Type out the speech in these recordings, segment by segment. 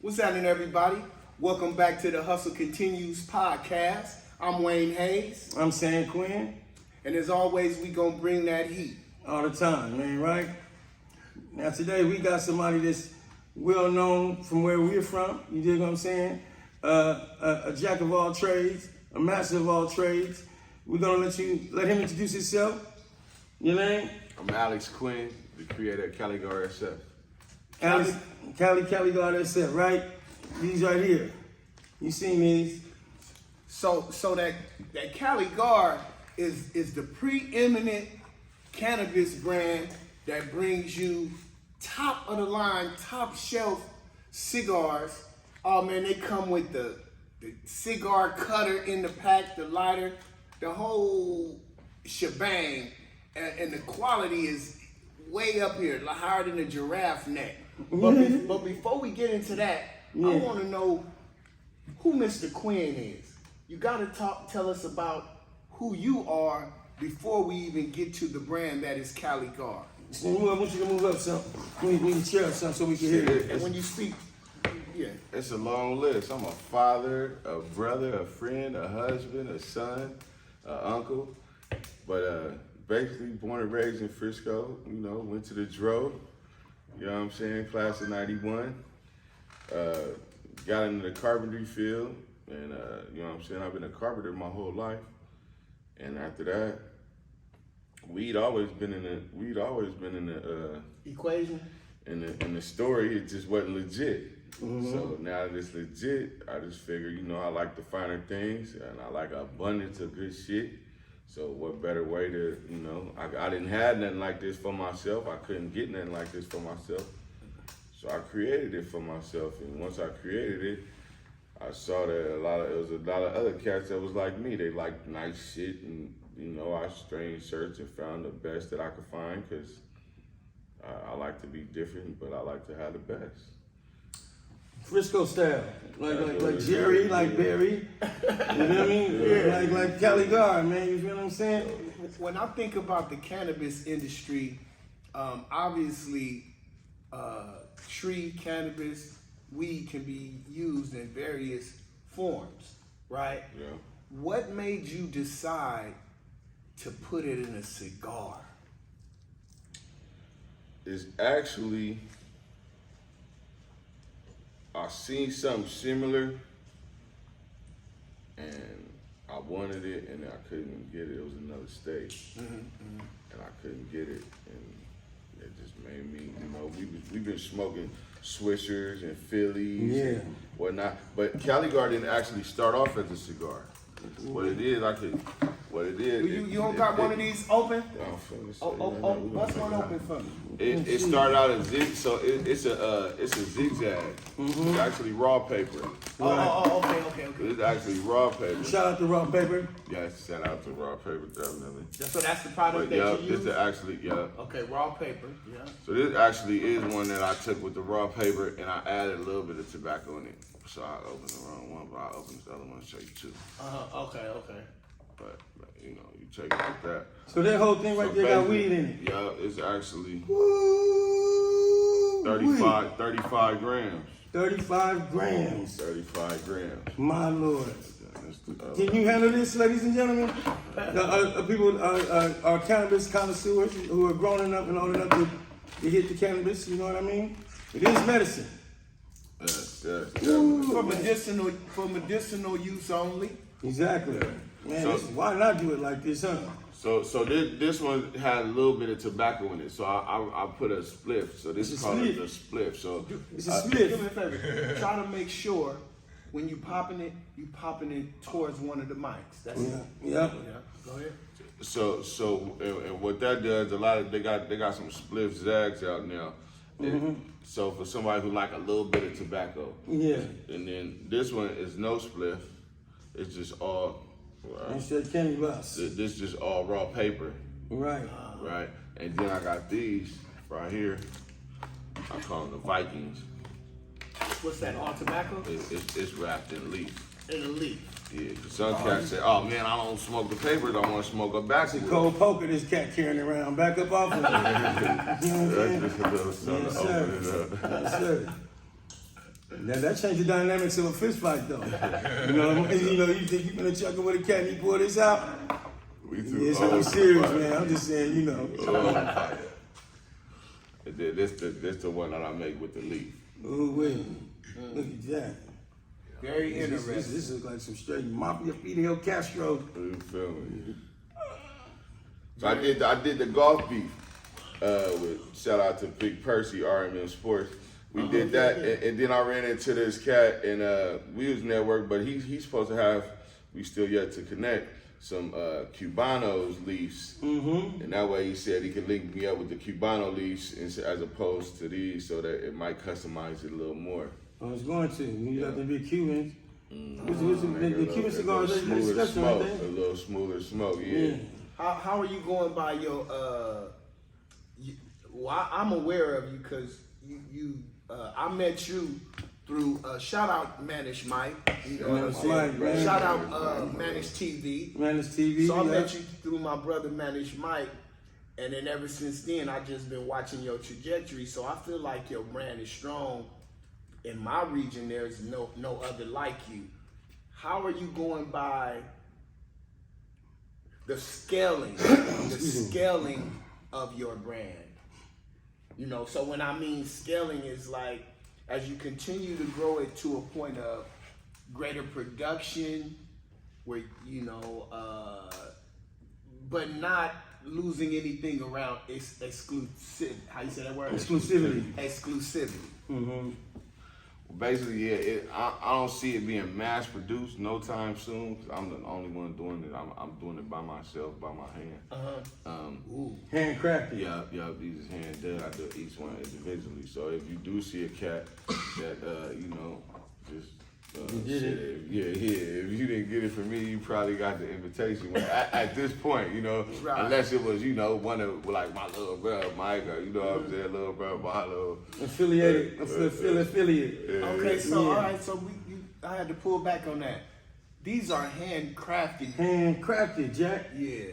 What's happening, everybody? Welcome back to the Hustle Continues podcast. I'm Wayne Hayes. I'm saying Quinn. And as always, we gonna bring that heat. All the time, man, right? Now today we got somebody that's well known from where we're from, you dig what I'm saying? A jack of all trades, a master of all trades. We're gonna let him introduce himself. Your name? I'm Alex Quinn, the creator of CALIGARSF. CALIGARSF, right? These right here. You seen these? So that CALIGAR is the preeminent cannabis brand that brings you top of the line, top shelf cigars. Oh man, they come with the cigar cutter in the pack, the lighter, the whole shebang, and the quality is way up here, higher than a giraffe neck. But before we get into that, I want to know who Mr. Quinn is. You got to tell us about who you are before we even get to the brand that is CALIGAR. I want you to move up some. We can chill some so we can hear you. And when you speak, yeah. It's a long list. I'm a father, a brother, a friend, a husband, a son, an uncle. But basically born and raised in Frisco, went to the Dro, you know what I'm saying, class of 91. Got into the carpentry field, and you know what I'm saying, I've been a carpenter my whole life. And after that, we'd always been in the Equation? In the story, it just wasn't legit. So now that it's legit, I just figure, I like the finer things and I like an abundance of good shit. So what better way to, I didn't have nothing like this for myself. I couldn't get nothing like this for myself. So I created it for myself. And once I created it, I saw that there was a lot of other cats that was like me. They liked nice shit, and I strained searched and found the best that I could find, because I like to be different, but I like to have the best. Frisco style, like Jerry, like Barry, you know what I mean? Yeah. Like CALIGAR, man, you feel what I'm saying? When I think about the cannabis industry, obviously tree, cannabis, weed can be used in various forms, right? Yeah. What made you decide to put it in a cigar? It's actually, I seen something similar and I wanted it and I couldn't get it. It was another state and I couldn't get it, and it just made me, we've been smoking Swishers and Phillies and whatnot, but CALIGAR didn't actually start off as a cigar. What it is, You don't got one of these open? Bust one open for me. It started out as zig, so it's a zigzag. It's actually raw paper. Okay. It's actually raw paper. Shout out to raw paper. Yes, shout out to raw paper, definitely. So that's the product that you use? This is actually, Okay, raw paper, yeah. So this actually is one that I took with the raw paper and I added a little bit of tobacco in it. So I opened the wrong one, but I'll open this other one and show you two. Okay. But you take it like that. So that whole thing right there got weed in it. Yeah, it's actually Woo! 35 grams. 35 grams. 35 grams. My Lord. Can you handle this, ladies and gentlemen? People are cannabis connoisseurs who are grown enough and old enough to hit the cannabis, you know what I mean? It is medicine. Yes. For medicinal use only. Exactly. Man, why not do it like this, huh? So this one had a little bit of tobacco in it, so I put a spliff. So this is called a spliff. So it's a spliff. Do me a favor. Try to make sure when you popping it towards one of the mics. That's it. Yeah. Go ahead. So and what that does, they got some spliff zags out now. So for somebody who like a little bit of tobacco. Yeah. And then this one is no spliff. It's just all. Instead cannabis. This just all raw paper. Right. Right. And then I got these right here. I call them the Vikings. What's that? All tobacco? It's wrapped in leaf. In a leaf. Yeah, some cats say, "Oh man, I don't smoke the paper. I want to smoke a backwood." It's a cold poker this cat carrying around. Back up off of it. You know what I'm saying? That's just a little something to open it up. Yes, sir. Now that changed the dynamics of a fist fight, though. You know, you think you're gonna chuck it with a cat and you pull this out? We too Yeah, old I'm to serious, fight. man. I'm just saying, you know. This the one that I make with the leaf. Oh wait, look at that. Very This interesting. looks like some straight Mafia Fidel Castro. You feel me? So I did the golf beef with shout out to Big Percy, RMM Sports. We did that, and then I ran into this cat, and we was network, but he's supposed to have. We still yet to connect some Cubanos leaves, and that way he said he could link me up with the Cubano leaves as opposed to these, so that it might customize it a little more. I was going to. You got the big Cubans. The Cuban cigars, they smoother special, smoke, ain't a they? little smoother smoke, yeah. How are you going by your well, I'm aware of you because I met you through shout out Manish Mike. You know what I'm saying? Mike, Shout out Manish TV. Manish TV. So I yeah. met you through my brother Manish Mike, and then ever since then I just been watching your trajectory. So I feel like your brand is strong. In my region, there's no other like you. How are you going by the scaling of your brand? You know, so when I mean scaling is like as you continue to grow it to a point of greater production, where but not losing anything around exclusive. How you say that word? Exclusivity. Exclusivity. Basically, yeah. I don't see it being mass produced no time soon. Cause I'm the only one doing it. I'm doing it by myself, by my hand. Handcrafted. Yeah. These is hand done. I do each one individually. So if you do see a cat that just You did it. yeah. If you didn't get it from me, you probably got the invitation. At this point, Right. unless it was one of like my little brother Mike, or what I'm saying, little brother, my little Affiliate. Okay, so Yeah. all right, so I had to pull back on that. These are handcrafted. Handcrafted, Jack. Yeah.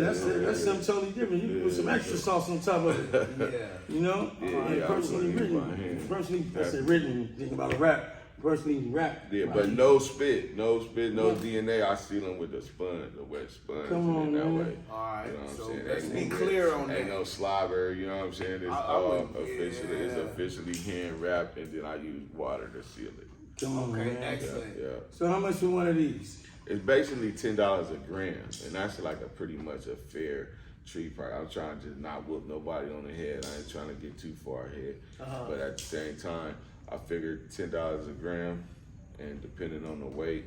That's something totally different. You put some extra sauce on top of it. Yeah. You know? Yeah, Personally I written. by hand. Personally, I said written. Think about a rap. Personally rap. Yeah, but no spit, no DNA. I seal them with the sponge, the wet sponge. Come on, and that man. way. All right, You know what I'm so saying? let's Ain't be no clear on Ain't that. no slobber, you know what I'm saying? It's I all would- officially, it's yeah. officially hand wrapped, and then I use water to seal it. Come on, Okay, man. excellent. Yeah. So how much for one of these? It's basically $10 a gram, and that's like a pretty much a fair tree price. I'm trying to just not whoop nobody on the head. I ain't trying to get too far ahead, but at the same time, I figured $10 a gram, and depending on the weight,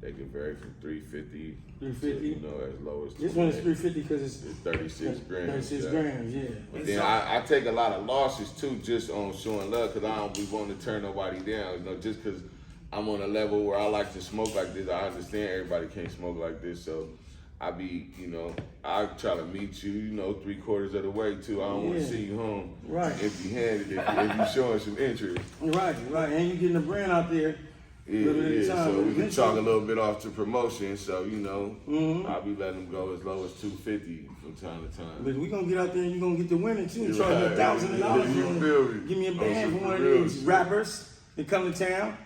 they can vary from $3.50 $3.50? to as low as This one is $2.50. $3.50 because it's 36 grams. 36 yeah. grams, yeah. But then I take a lot of losses too, just on showing love, because I don't be wanting to turn nobody down. Just because I'm on a level where I like to smoke like this, I understand everybody can't smoke like this, so I be, I try to meet you, 3/4 of the way too. I don't want to Yeah. see you home Right. empty-handed if you showing some interest. Right, and you getting the brand out there. Yeah. Time. So we can talk a little bit off to promotion. So Mm-hmm. I'll be letting them go as low as $250 from time to time. But we gonna get out there and you gonna get the winning too. Right. Charge you $1,000. You feel me? Give me a On band some for one of real these shit. rappers that come to town.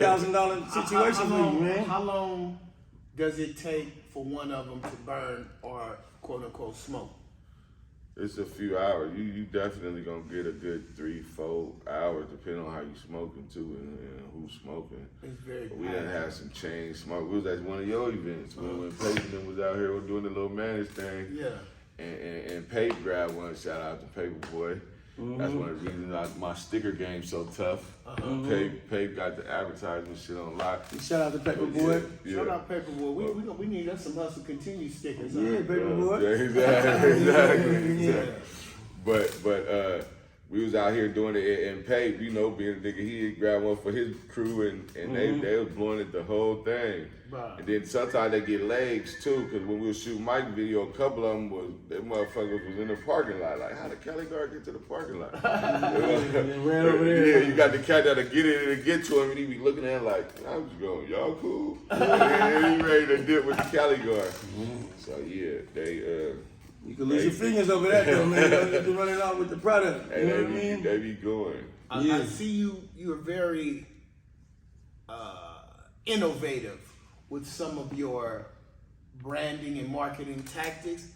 $1,000 situation for you, man. How long does it take for one of them to burn or quote unquote smoke? It's a few hours. You definitely gonna get a good 3-4 hours, depending on how you smoking too and who's smoking. It's very But we done had some chain smoke. We was at one of your events when Peyton was out here doing the little managed thing. Yeah. And Pape grabbed one. Shout out to Paperboy. That's one of the reasons my sticker game's so tough. Pape got the advertisement shit on lock. Shout out to Paperboy. Yeah. Shout out Paperboy. We need us some hustle continue stickers. huh? Yeah, Paperboy. Exactly. Yeah. But we was out here doing it, and Pape, being a nigga, he grabbed one for his crew, and they was blowing it the whole thing. Right. And then sometimes they get legs too, because when we was shooting Mike video, a couple of them them motherfuckers was in the parking lot. Like, how did CALIGARSF get to the parking lot? They ran over there. Yeah, you got the cat that'll get in and get to him, and he be looking at him like, I'm just going, y'all cool? And he ready to dip with the CALIGARSF. So yeah, they You can lose your fingers over that though, man. You don't need to run it out with the product. You know what I mean? They be going. I see you're very innovative with some of your branding and marketing tactics.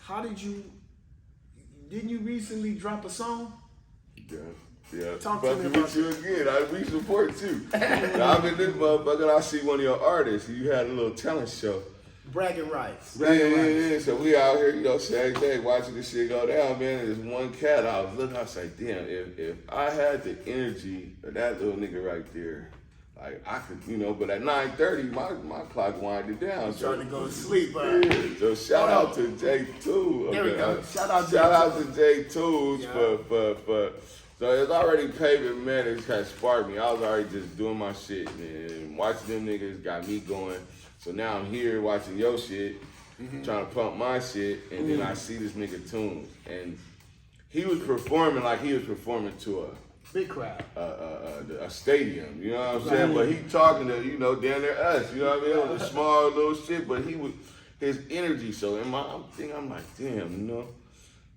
Didn't you recently drop a song? Yeah. Talk to me Fucking about with you again. We support you. I'm in this motherfucker. I see one of your artists. You had a little talent show. Bragging rights. Yeah. So we out here, every day watching this shit go down, man. And there's one cat I was looking, I was like, damn, if I had the energy of that little nigga right there, like I could, but at 9:30, my clock winded down. I'm trying to go to sleep, So shout out to J2. There we go. Shout out to J2s for so it's already paving, man. It's kind of sparked me. I was already just doing my shit, man. Watching them niggas got me going. So now I'm here watching your shit, trying to pump my shit, and then I see this nigga Tunes, and he was performing like he was performing to a big crowd, a stadium. You know what I'm saying? But he talking to down there us. You know what I mean? It was a small little shit, but his energy. So I'm like, damn,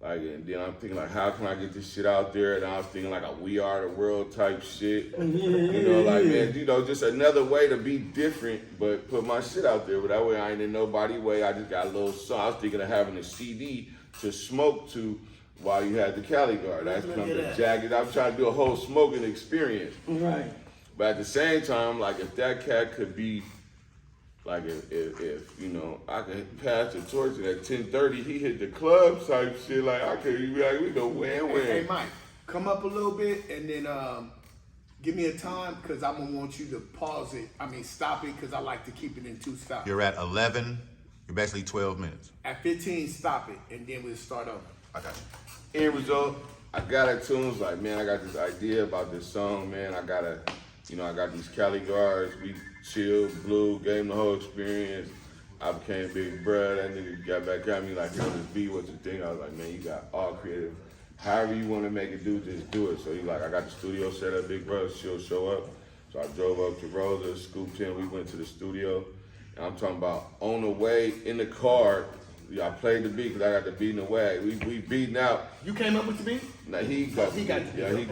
Like, and then I'm thinking, like, how can I get this shit out there? And I was thinking, like, a We Are the World type shit. Man, just another way to be different, but put my shit out there. But that way I ain't in nobody way. I just got a little song. I was thinking of having a CD to smoke to while you had the CALIGARSF. That's come to jacket. I'm trying to do a whole smoking experience. Right. But at the same time, like, if that cat could be, like if I could pass the torch and at 10:30 he hit the club type shit, like I could be like, we go win. Hey Mike, come up a little bit and then give me a time because I'm gonna want you to pause it. Stop it because I like to keep it in 2 stops. You're at 11. You're basically 12 minutes. At 15, stop it and then we'll start over. I got you. End result, I got at Tunes like, man, I got this idea about this song, man. I got these CALIGARSF. We chilled, blew, gave him the whole experience. I became big bruh. That nigga got back at me like, yo, this beat, what you think? I was like, man, you got all creative. However you want to make it do, just do it. So he like, I got the studio set up, big bruh, she'll show up. So I drove up to Rosa, scooped in, we went to the studio. And I'm talking about on the way in the car, I played the beat because I got the beat in the way. We beating out. You came up with the beat? Now he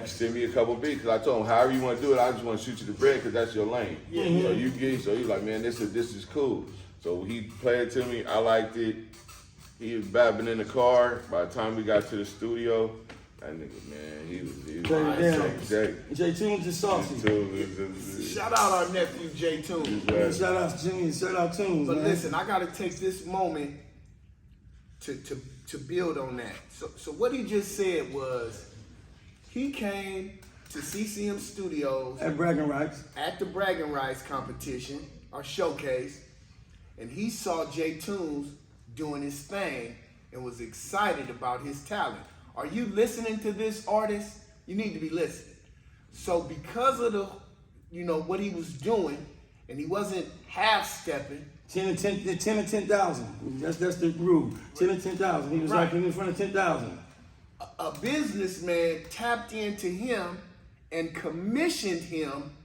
sent me a couple beats because I told him, however you want to do it, I just want to shoot you the bread because that's your lane. So he's like, man, this is cool. So he played it to me. I liked it. He was babbing in the car. By the time we got to the studio, that nigga, man, he was J Tunes is saucy. Shout out our nephew J Tunes. Shout out Jimmy. Shout out Tunes. But listen, I gotta take this moment to build on that. So what he just said was he came to CCM Studios at Bragging Rights at the Bragging Rights competition or showcase, and he saw J Tunes doing his thing and was excited about his talent. Are you listening to this artist? You need to be listening. So because of the what he was doing, and he wasn't half-stepping. 10 and 10,000. That's the rule. 10 and 10,000. He was like in front of 10,000. A businessman tapped into him and commissioned him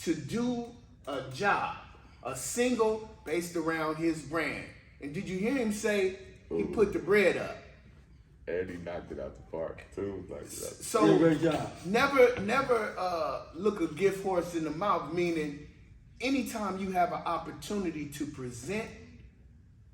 to do a job, a single based around his brand. And did you hear him say he put the bread up? And he knocked it out the park too. So great job. Never look a gift horse in the mouth, meaning anytime you have an opportunity to present,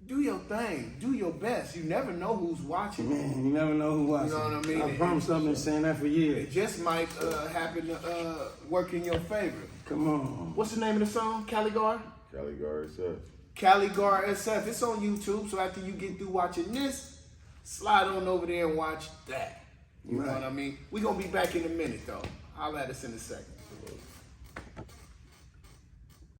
do your thing, do your best. You never know who's watching. Man, you never know who's watching. You know what I mean? I promise I've been saying that for years. It just might happen to work in your favor. Come on. What's the name of the song? CALIGARSF? CALIGARSF. CALIGARSF. It's on YouTube, so after you get through watching this, slide on over there and watch that. You know what I mean? We're going to be back in a minute, though. Holla at us in a second.